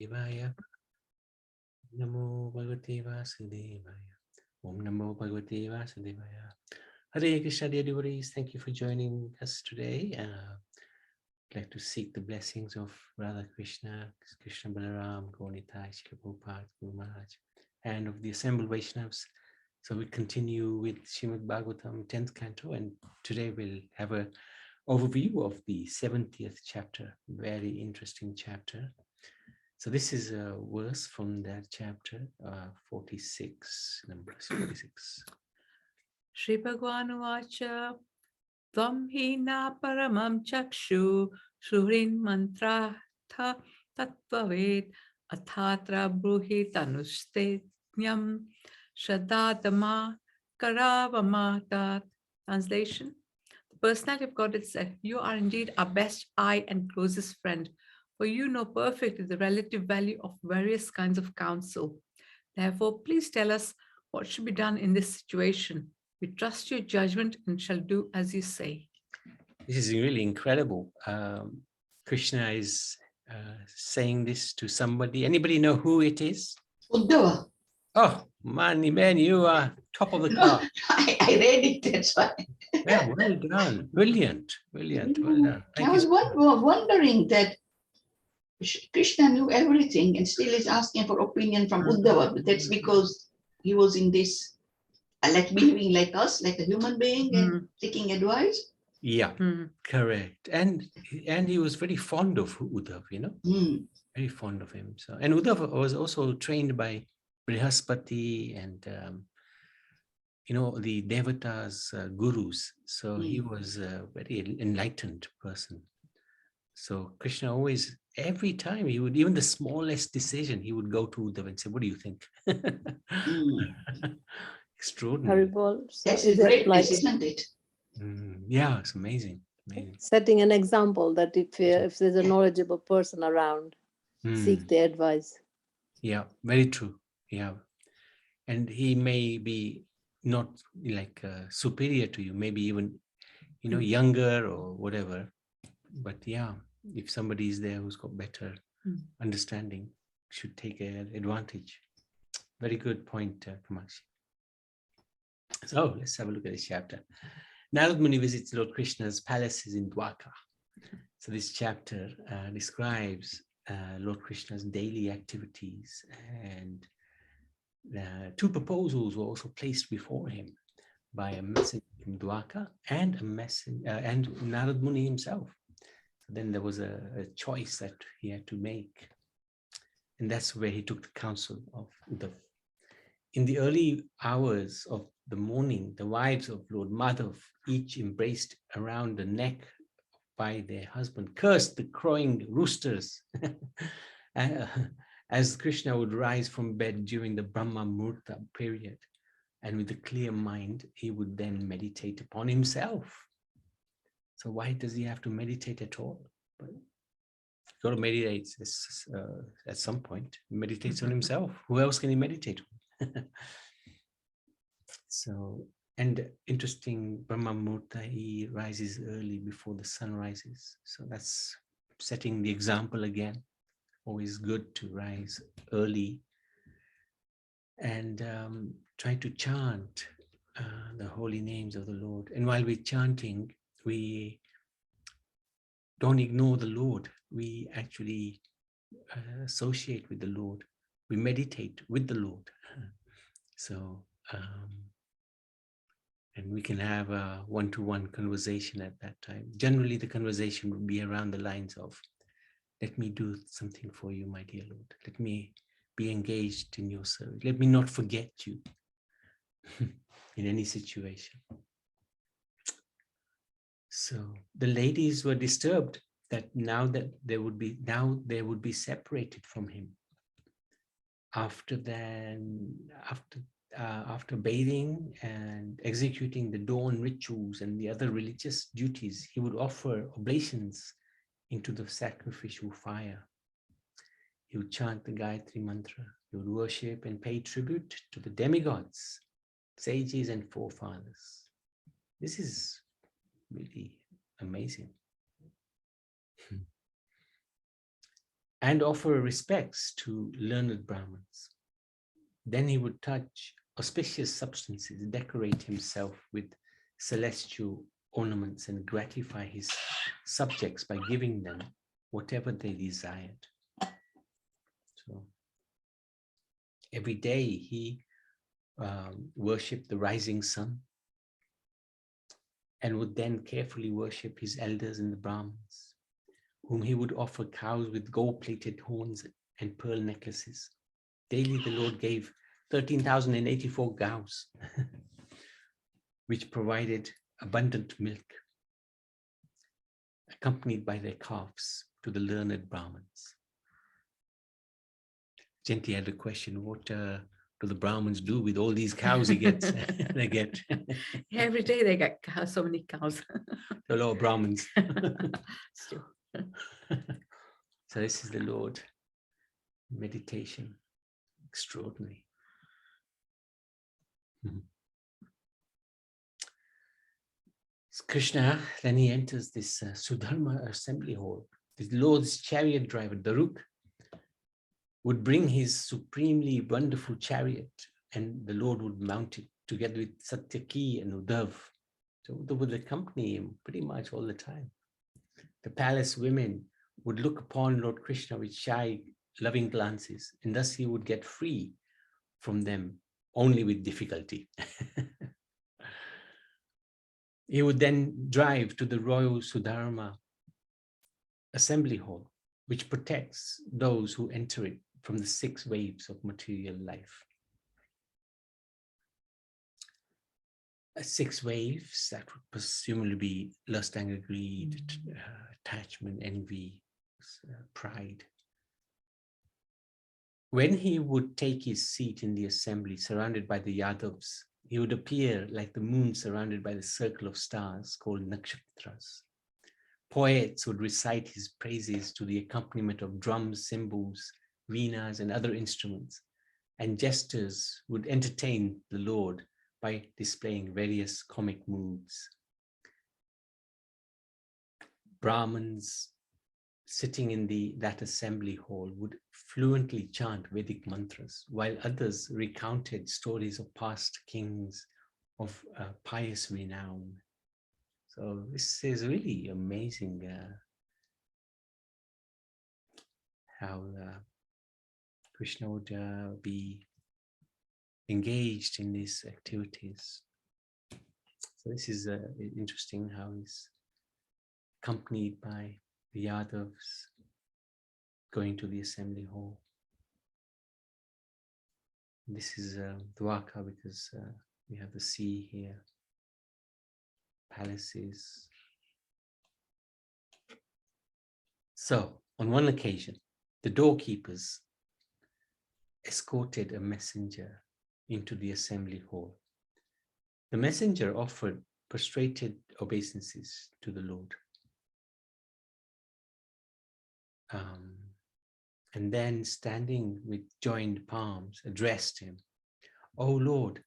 Vasudevaya. Namo Bhagavate Vasudevaya. Om Namo Bhagavate Vasudevaya. Hare Krishna, dear devotees. Thank you for joining us today. I'd like to seek the blessings of Radha Krishna, Krishna Balaram, Gaunitai, Srila Prabhupada, Guru Maharaj, and of the assembled Vaishnavas. So we continue with Srimad Bhagavatam, 10th Canto, and today we'll have an overview of the 70th chapter. Very interesting chapter. So this is a verse from that chapter, 46, number 46. Shri Bhagwan Vacha Tvam hina paramam chakshu Shurin mantra tha tattvavet Athatra bruhi tanuste nyam Shadadama karavamata. Translation: the personality of God said, "You are indeed our best eye and closest friend, for you know perfectly the relative value of various kinds of counsel. Therefore, please tell us what should be done in this situation. We trust your judgment and shall do as you say." This is really incredible. Krishna is saying this to somebody. Anybody know who it is? Uddhava. Oh, man, you are top of the class. I read it, that's why. Yeah, well done. Brilliant. Well done. I was wondering that Krishna knew everything and still is asking for opinion from Uddhava, but that's because he was in this, like behaving like us, like a human being and taking advice. Yeah, correct. And he was very fond of Uddhava, very fond of him. So, and Uddhava was also trained by Brihaspati and the Devatas, gurus. So he was a very enlightened person. So Krishna always, every time he would, even the smallest decision, he would go to Uddhava and say, "What do you think?" Extraordinary. That's the greatness, isn't it? Yeah, it's amazing. Setting an example that if there's a knowledgeable person around, seek their advice. Yeah, very true. Yeah. And he may be not like superior to you, maybe even, younger or whatever. But yeah, if somebody is there who's got better understanding, should take advantage. Very good point, Kamakshi. So let's have a look at this chapter. Narad Muni visits Lord Krishna's palaces in Dwarka. So this chapter describes Lord Krishna's daily activities, and two proposals were also placed before him by a messenger from Dwarka and and Narad Muni himself. So then there was a choice that he had to make, and that's where he took the counsel of Uddhava. In the early hours of the morning, the wives of Lord Madhav, each embraced around the neck by their husband, cursed the crowing roosters as Krishna would rise from bed during the Brahma Murta period. And with a clear mind, he would then meditate upon himself. So why does he have to meditate at all? But he's got to meditate at some point. He meditates on himself. Who else can he meditate on? So, and interesting, Brahma Murta, he rises early before the sun rises. So that's setting the example again. Always good to rise early and try to chant the holy names of the Lord. And while we're chanting, we don't ignore the Lord. We actually associate with the Lord. We meditate with the Lord. So, and we can have a one-to-one conversation at that time. Generally, the conversation would be around the lines of, "Let me do something for you, my dear Lord. Let me be engaged in your service. Let me not forget you in any situation." So the ladies were disturbed that now they would be separated from him. After bathing and executing the dawn rituals and the other religious duties, he would offer oblations into the sacrificial fire. He would chant the Gayatri mantra. He would worship and pay tribute to the demigods, sages, and forefathers. This is really amazing. and offer respects to learned Brahmins. Then he would touch auspicious substances, decorate himself with celestial ornaments, and gratify his subjects by giving them whatever they desired. So every day he worshipped the rising sun and would then carefully worship his elders and the Brahmins, whom he would offer cows with gold-plated horns and pearl necklaces. Daily the Lord gave 13,084 cows, which provided abundant milk, accompanied by their calves, to the learned Brahmins. Jayanti had a question, what do the Brahmins do with all these cows they get? Every day they get so many cows. A lot of Brahmins. Still. So this is the Lord. Meditation. Extraordinary. Krishna, then he enters this Sudharma assembly hall. The Lord's chariot driver, Daruk, would bring his supremely wonderful chariot, and the Lord would mount it together with Satyaki and Uddhav. So they would accompany him pretty much all the time. The palace women would look upon Lord Krishna with shy, loving glances, and thus he would get free from them only with difficulty. He would then drive to the Royal Sudharma Assembly Hall, which protects those who enter it from the 6 waves of material life. 6 waves that would presumably be lust, anger, greed, attachment, envy, pride. When he would take his seat in the assembly surrounded by the Yadavs, he would appear like the moon surrounded by the circle of stars called nakshatras. Poets would recite his praises to the accompaniment of drums, cymbals, veenas, and other instruments, and jesters would entertain the Lord by displaying various comic moods. Brahmins sitting in that assembly hall would fluently chant Vedic mantras, while others recounted stories of past kings of pious renown. So this is really amazing how Krishna would be engaged in these activities. So this is interesting how he's accompanied by the Yadavs going to the assembly hall. This is Dwarka because we have the sea here, palaces. So on one occasion, the doorkeepers escorted a messenger into the assembly hall. The messenger offered prostrated obeisances to the Lord. And then standing with joined palms, addressed him, "O Lord,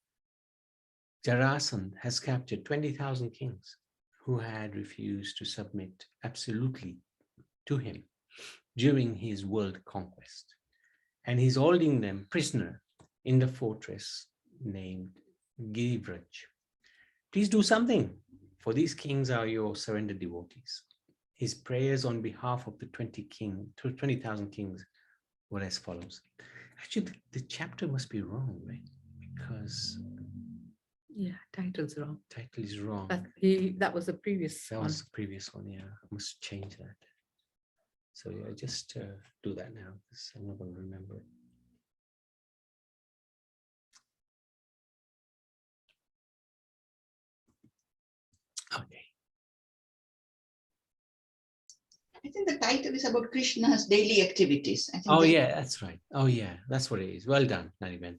Jarasandha has captured 20,000 kings who had refused to submit absolutely to him during his world conquest. And he's holding them prisoner in the fortress named Girivraj. Please do something, for these kings are your surrendered devotees." His prayers on behalf of the 20,000 kings were as follows. Actually, the chapter must be wrong, right? Because title's wrong. title is wrong. That was the previous That one. was the previous one, yeah. I must change that. So yeah, just do that now, because I'm not going to remember it. Okay. I think the title is about Krishna's daily activities. I think Oh yeah, that's right. Oh yeah, that's what it is. Well done, Nariben.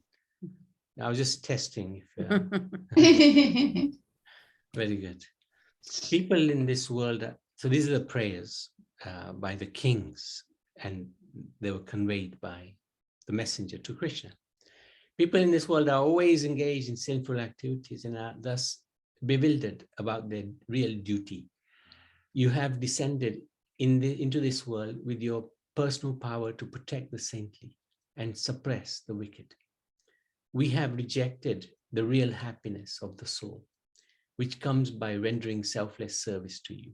I was just testing if very good. People in this world, so these are the prayers by the kings, and they were conveyed by the messenger to Krishna. People in this world are always engaged in sinful activities and are thus bewildered about their real duty. You have descended into this world with your personal power to protect the saintly and suppress the wicked. We have rejected the real happiness of the soul, which comes by rendering selfless service to you.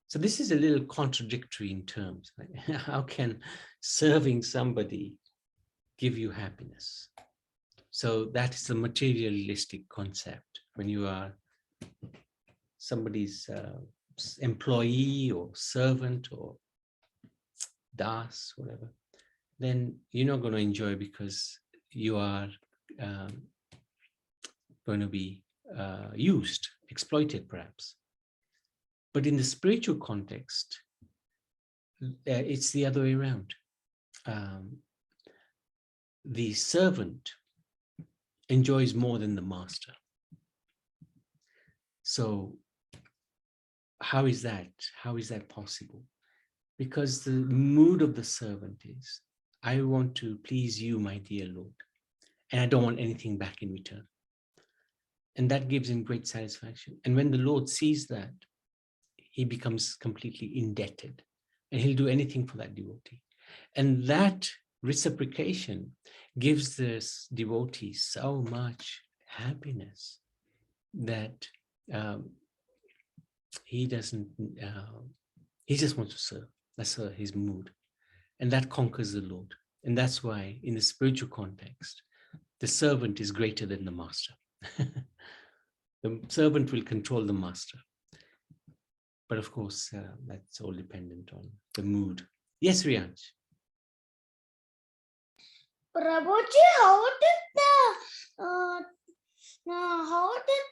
So this is a little contradictory in terms. Right? How can serving somebody give you happiness? So that is a materialistic concept. When you are somebody's employee or servant or das, whatever, then you're not going to enjoy because you are going to be used, exploited perhaps. But in the spiritual context, it's the other way around. The servant enjoys more than the master. So how is that? How is that possible? Because the mood of the servant is, I want to please you, my dear Lord, and I don't want anything back in return. And that gives him great satisfaction. And when the Lord sees that, he becomes completely indebted, and he'll do anything for that devotee. And that reciprocation gives this devotee so much happiness that he doesn't, he just wants to serve. That's his mood. And that conquers the Lord. And that's why in the spiritual context, the servant is greater than the master. The servant will control the master. But of course, that's all dependent on the mood. Yes, Riyansh. Prabhuji, how did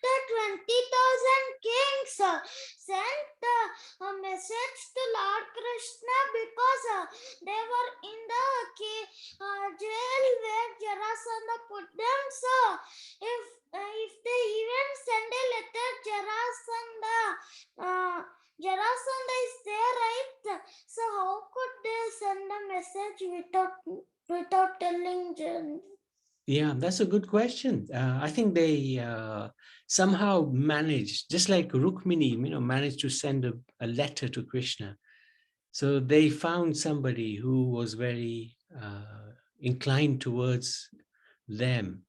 the 20,000 kings send a message to Lord Krishna, because they were in the jail where Jarasandha put them? So if they even send a letter, Jarasandha is there, right? So how could they send a message without telling Jan? Yeah, that's a good question. I think they somehow managed, just like Rukmini, managed to send a letter to Krishna. So they found somebody who was very inclined towards them.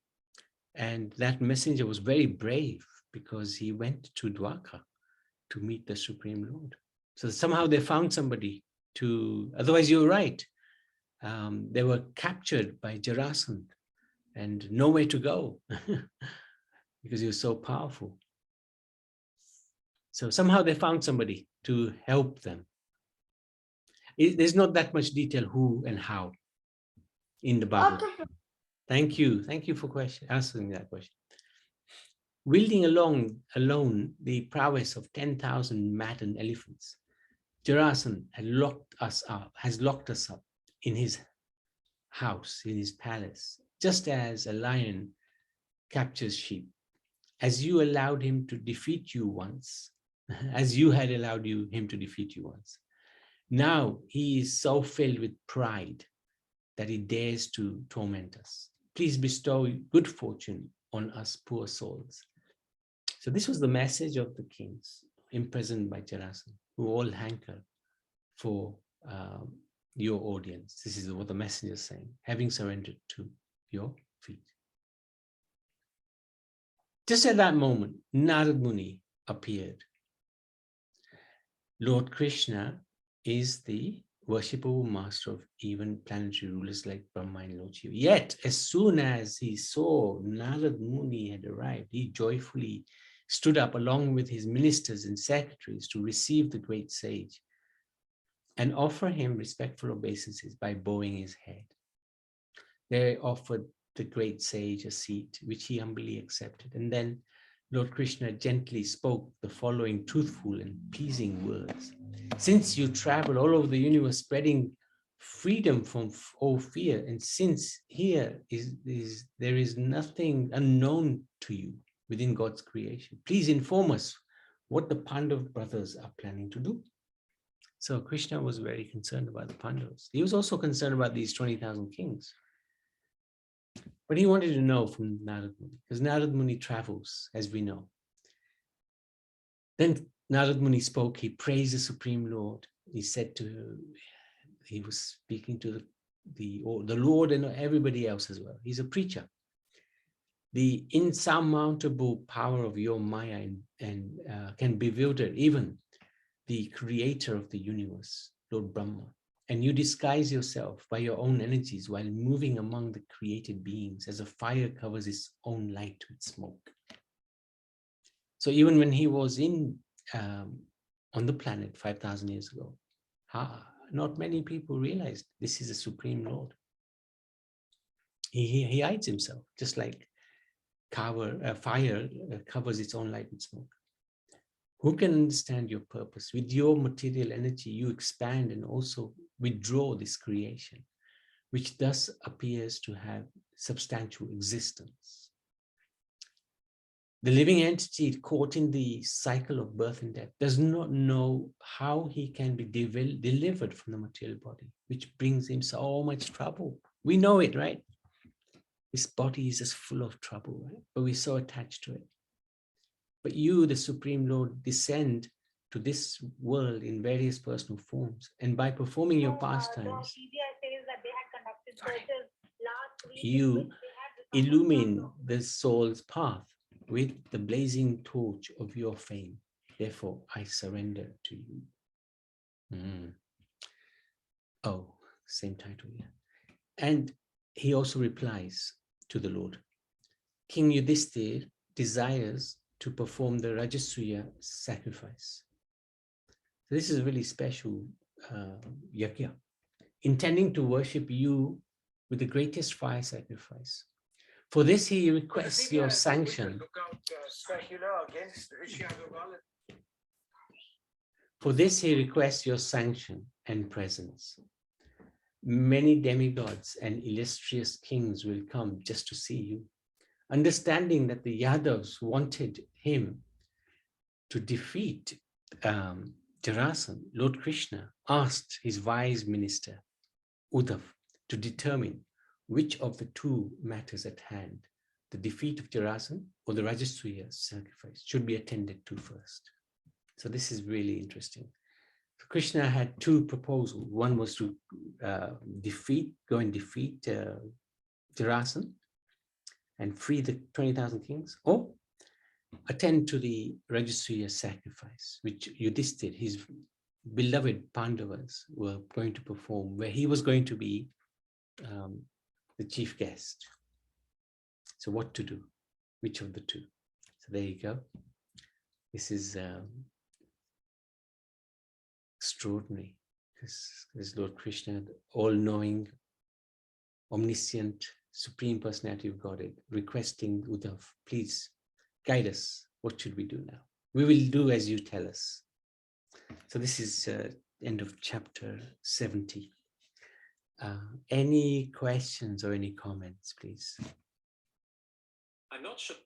And that messenger was very brave because he went to Dwarka to meet the Supreme Lord. So somehow they found somebody to, otherwise you're right. They were captured by Jarasandha and nowhere to go because he was so powerful. So somehow they found somebody to help them. There's not that much detail who and how in the Bhagavatam. Okay. Thank you. Thank you for answering that question. Wielding alone the prowess of 10,000 maddened elephants, Jarasandha has locked us up in his house, in his palace, just as a lion captures sheep. As you allowed him to defeat you once, as you had allowed him to defeat you once. Now he is so filled with pride that he dares to torment us. Please bestow good fortune on us poor souls. So this was the message of the kings imprisoned by Jarasandha, who all hanker for your audience. This is what the messenger is saying, having surrendered to your feet. Just at that moment, Narad Muni appeared. Lord Krishna is the worshipable master of even planetary rulers like Brahma and Lord Shiva. Yet, as soon as he saw Narad Muni had arrived, he joyfully stood up along with his ministers and secretaries to receive the great sage and offer him respectful obeisances by bowing his head. They offered the great sage a seat, which he humbly accepted. And then Lord Krishna gently spoke the following truthful and pleasing words. Since you travel all over the universe spreading freedom from all fear, and since there is nothing unknown to you within God's creation, please inform us what the Pandav brothers are planning to do. So Krishna was very concerned about the Pandavas. He was also concerned about these 20,000 kings. But he wanted to know from Narad Muni, because Narad Muni travels, as we know. Then Narad Muni spoke, he praised the Supreme Lord. He said to he was speaking to the Lord and everybody else as well. He's a preacher. The insurmountable power of your Maya and can bewilder even the creator of the universe, Lord Brahma. And you disguise yourself by your own energies while moving among the created beings as a fire covers its own light with smoke. So even when he was on the planet 5,000 years ago, not many people realized this is a Supreme Lord. He hides himself, just like fire covers its own light with smoke. Who can understand your purpose? With your material energy, you expand and also withdraw this creation, which thus appears to have substantial existence. The living entity caught in the cycle of birth and death does not know how he can be delivered from the material body, which brings him so much trouble. We know it, right? This body is just full of trouble, right? But we're so attached to it. But you, the Supreme Lord, descend to this world in various personal forms. And by performing your pastimes, you illumine the soul's path with the blazing torch of your fame. Therefore, I surrender to you. Oh, same title, yeah. And he also replies to the Lord. King Yudhishthir desires to perform the Rajasuya sacrifice. So this is a really special yajna, intending to worship you with the greatest fire sacrifice. For this, he requests your sanction. For this, he requests your sanction and presence. Many demigods and illustrious kings will come just to see you. Understanding that the Yadavs wanted him to defeat Jarasan, Lord Krishna asked his wise minister, Uddhav, to determine which of the two matters at hand, the defeat of Jarasan or the Rajasuya sacrifice, should be attended to first. So this is really interesting. So Krishna had two proposals. One was to go and defeat Jarasan and free the 20,000 kings, or attend to the Rajasuya sacrifice, which Yudhishthir, his beloved Pandavas, were going to perform, where he was going to be the chief guest. So what to do? Which of the two? So there you go. This is extraordinary, because Lord Krishna, all-knowing, omniscient, Supreme Personality of Godhead, requesting Uddhav, please guide us. What should we do now? We will do as you tell us. So this is end of chapter 70. Any questions or any comments, please? I'm not sure.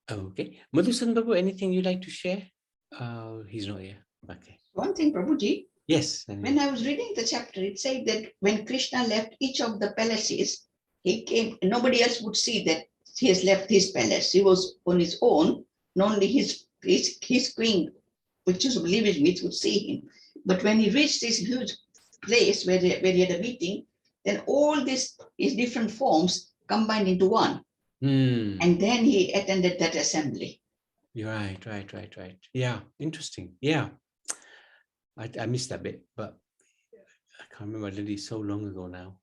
Okay. Madhusan Babu, anything you'd like to share? He's not here. Okay. One thing, Prabhuji, Yes. when I was reading the chapter, it said that when Krishna left each of the palaces, he came, nobody else would see that he has left his palace. He was on his own, and only his queen, which was living with, would see him. But when he reached this huge place where he had a meeting, then all his different forms combined into one. And then he attended that assembly. You're right. Yeah, interesting. Yeah. I missed that bit, but I can't remember, literally so long ago now.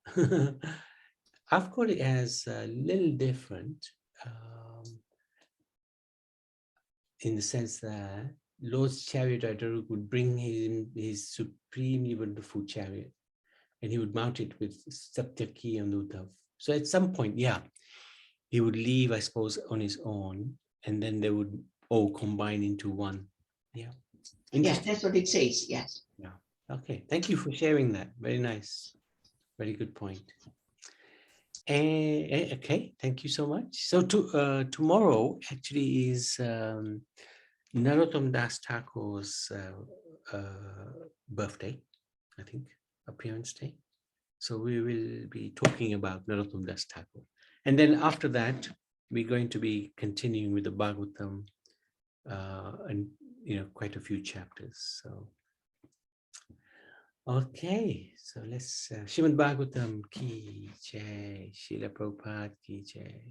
I've got it as a little different in the sense that Lord's chariot rider would bring him his supremely wonderful chariot, and he would mount it with Saptaki and Uddhav. So at some point, yeah, he would leave, I suppose, on his own, and then they would all combine into one. Yeah. Yes, that's what it says. Yes. Yeah. Okay. Thank you for sharing that. Very nice. Very good point. Okay. Thank you so much. So tomorrow actually is Narottam Das Thakur's birthday, I think, appearance day. So we will be talking about Narottam Das Thakur. And then after that, we're going to be continuing with the Bhagavatam and quite a few chapters. So okay, so let's Srimad Bhagavatam ki jai, Srila Prabhupada ki jai.